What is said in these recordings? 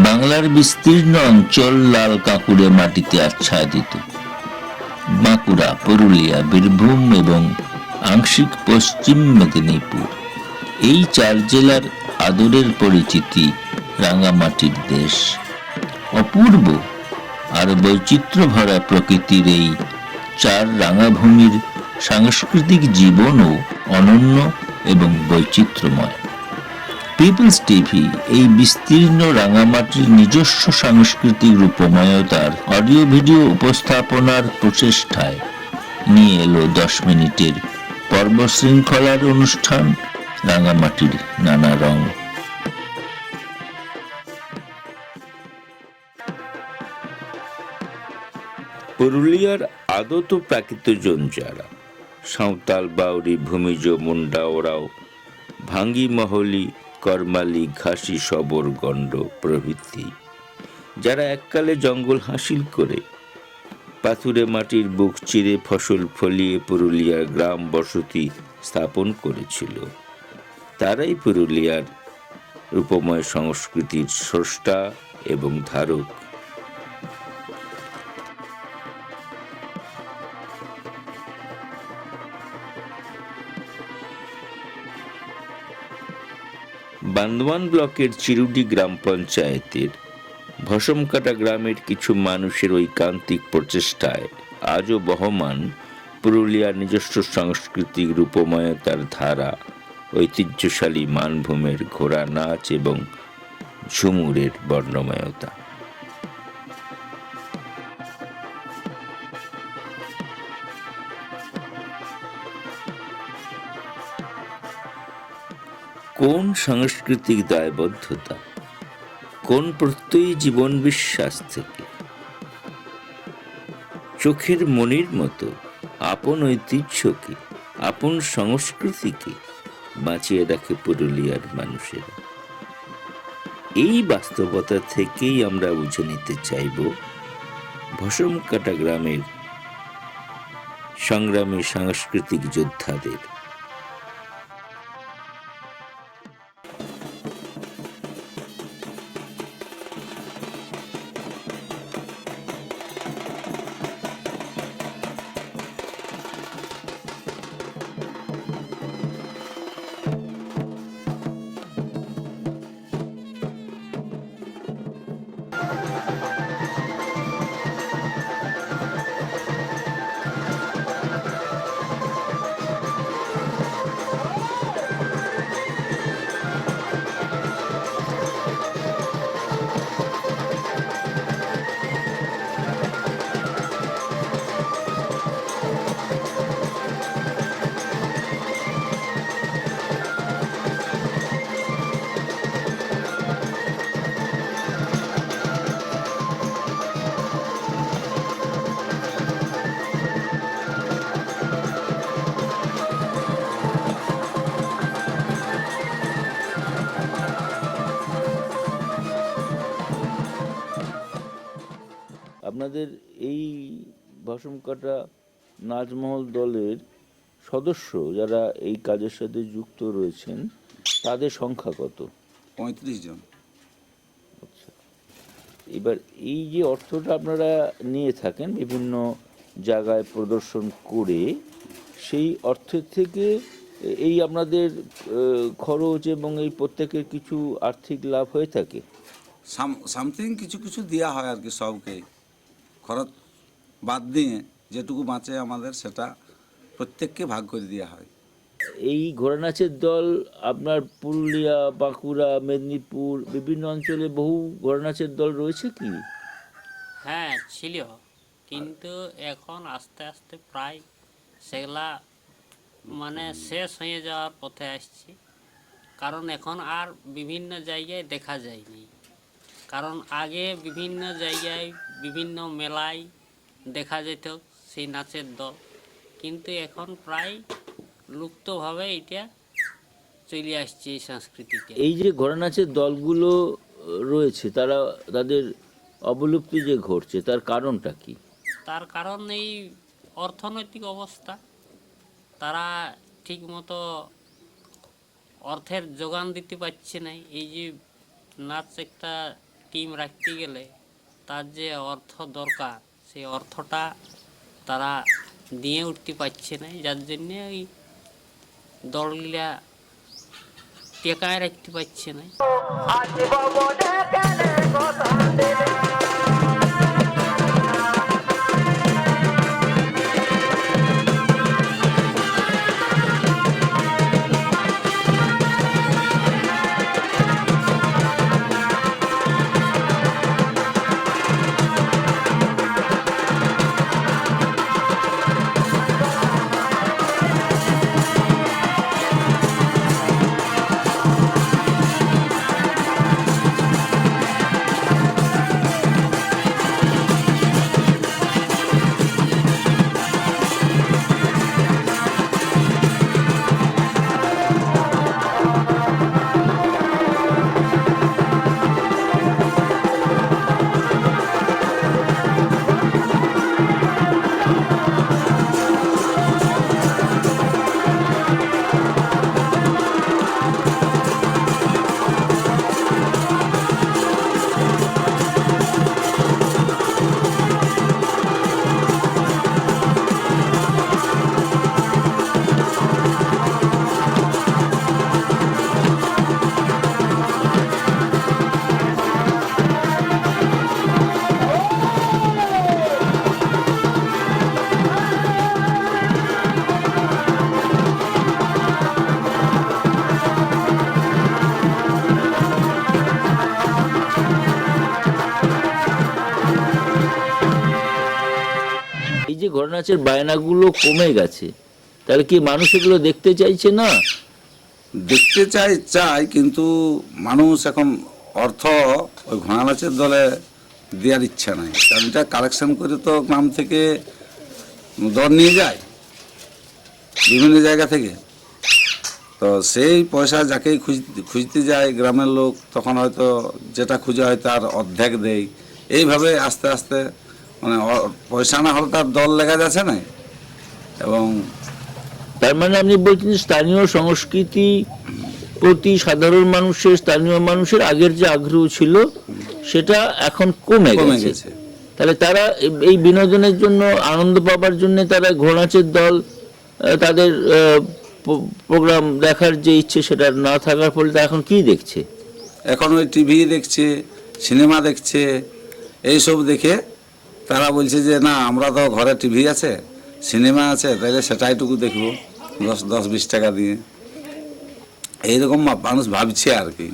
বাংলার বিস্তীর্ণ অঞ্চল লাল কাঁকুড়ে মাটিতে আচ্ছাদিত। বাঁকুড়া, পুরুলিয়া, বীরভূম এবং আংশিক পশ্চিম মেদিনীপুর, এই 4 জেলার আদরের পরিচিতি রাঙামাটির দেশ। অপূর্ব আর বৈচিত্র্য ভরা প্রকৃতির এই 4 রাঙাভূমির সাংস্কৃতিক জীবনও অনন্য এবং বৈচিত্র্যময়। পিপলস টিভি এই বিস্তীর্ণ রাঙামাটির নিজস্ব সাংস্কৃতিক রূপময়তার অডিও ভিডিও উপস্থাপনার প্রচেষ্টায় নিয়ে এলো 10 মিনিটের পর্ব শৃঙ্খলার অনুষ্ঠান রাঙামাটির নানা রং। পুরুলিয়ার আদত প্রাকৃতজন যারা সাঁওতাল, বাউরি, ভূমিজ, মুন্ডা, ওরাও, ভাঙ্গি, মহলি, করমালি, ঘাসি, সবর, গণ্ড প্রভৃতি, যারা এককালে জঙ্গল হাসিল করে পাথুরে মাটির বুক চিরে ফসল ফলিয়ে পুরুলিয়ার গ্রাম বসতি স্থাপন করেছিল, তারাই পুরুলিয়ার রূপময় সংস্কৃতির স্রষ্টা এবং ধারক। বান্দওয়ান ব্লকের চিরুডি গ্রাম পঞ্চায়েতের ভসমকাটা গ্রামের কিছু মানুষের ঐকান্তিক প্রচেষ্টায় আজও বহমান পুরুলিয়ার নিজস্ব সাংস্কৃতিক রূপময়তার ধারা, ঐতিহ্যশালী মানভূমের ঘোড়া নাচ এবং ঝুমুরের বর্ণময়তা। কোন সাংস্কৃতিক দায়বদ্ধতা, কোন প্রত্যয়ী জীবন বিশ্বাস থেকে চোখের মনির মতো আপন ঐতিহ্যকে, আপন সংস্কৃতিকে বাঁচিয়ে রাখে পুরুলিয়ার মানুষেরা। এই বাস্তবতা থেকেই আমরা বুঝে নিতে চাইব ভসমকাটা গ্রামের সংগ্রামী সাংস্কৃতিক যোদ্ধাদের। আপনাদের এই ভসমকাটা নাচমহল দলের সদস্য যারা এই কাজের সাথে যুক্ত রয়েছেন তাদের সংখ্যা কত? 35 জন। আচ্ছা, এবার এই যে অর্থটা আপনারা নিয়ে থাকেন বিভিন্ন জায়গায় প্রদর্শন করে, সেই অর্থের থেকে এই আপনাদের খরচ এবং এই প্রত্যেকের কিছু আর্থিক লাভ হয়ে থাকে? সামথিং কিছু কিছু দেওয়া হয় আর কি, সবকে খরচ বাদ দিয়ে যেটুকু বাঁচে আমাদের সেটা প্রত্যেককে ভাগ করে দেওয়া হয়। এই ঘোড়া নাচের দল আপনার পুরুলিয়া, বাঁকুড়া, মেদিনীপুর বিভিন্ন অঞ্চলে বহু ঘোড়া নাচের দল রয়েছে কি? হ্যাঁ ছিল, কিন্তু এখন আস্তে আস্তে প্রায় সেগুলা মানে শেষ হয়ে যাওয়ার পথে আসছে। কারণ এখন আর বিভিন্ন জায়গায় দেখা যায়নি। কারণ আগে বিভিন্ন জায়গায় বিভিন্ন মেলায় দেখা যেত সেই নাচের দল, কিন্তু এখন প্রায় লুপ্তভাবে এটা চলে আসছে এই সংস্কৃতিতে। এই যে ঘোড়া নাচের দলগুলো রয়েছে, তাদের অবলুপ্তি যে ঘটছে তার কারণটা কি? তার কারণ এই অর্থনৈতিক অবস্থা। তারা ঠিকমতো অর্থের যোগান দিতে পারছে না। এই যে নাচ একটা টিম রাখতে গেলে তার যে অর্থ দরকার সেই অর্থটা তারা দিয়ে উঠতে পারছে না, যার জন্যে ওই দলগুলা টেকায় রাখতে পারছে না। এই যে ঘোড়া নাচের বায়নাগুলো কমে গেছে, তাহলে কি মানুষ এগুলো দেখতে চাইছে না? দেখতে চাই কিন্তু মানুষ এখন অর্থ ওই ঘোড়া নাচের দলে দেওয়ার ইচ্ছা নাই, কারণ এটা কালেকশন করে তো গ্রাম থেকে দল নিয়ে যায় বিভিন্ন জায়গা থেকে, তো সেই পয়সা যাকেই খুঁজতে যায় গ্রামের লোক, তখন হয়তো যেটা খুঁজে হয় তার অর্ধেক দেয়। এইভাবে আস্তে আস্তে মানে পয়সা না হলে তার দল লেগে যাচ্ছে না। এবং তার মানে আপনি বলছেন যে স্থানীয় সংস্কৃতি প্রতি সাধারণ মানুষের, স্থানীয় মানুষের আগের যে আগ্রহ ছিল সেটা এখন কমে গেছে। তাহলে তারা এই বিনোদনের জন্য, আনন্দ পাবার জন্য তারা ঘোড়া নাচের দল, তাদের প্রোগ্রাম দেখার যে ইচ্ছে সেটা না থাকার ফলে তা এখন কি দেখছে? এখন ওই টিভি দেখছে, সিনেমা দেখছে, এইসব দেখে তারা বলছে যে না, আমরা তো ঘরে টিভি আছে, সিনেমা আছে, তাহলে সেটাইটুকু দেখবো 10-20 টাকা দিয়ে। এইরকম মানুষ ভাবছে আর কি।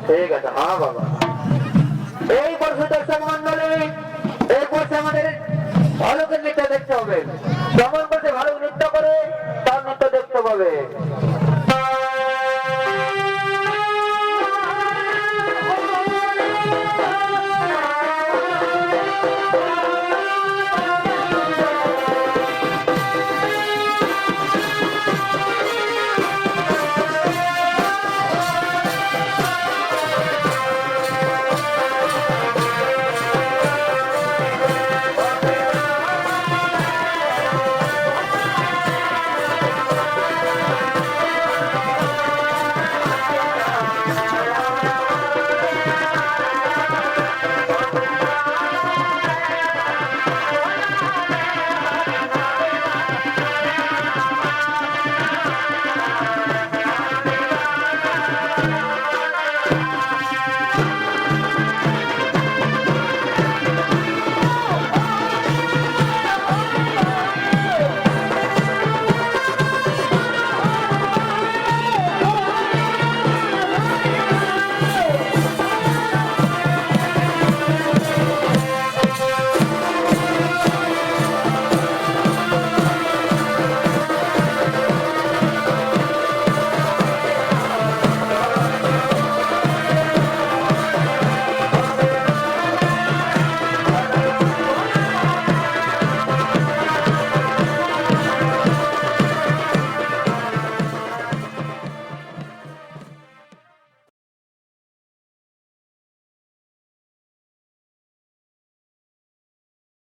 ঠিক আছে, হ্যাঁ বাবা। এই বর্ষ দর্শক মন্ডলী, এই বর্ষে আমাদের ভালো করে দেখতে হবে। যেমন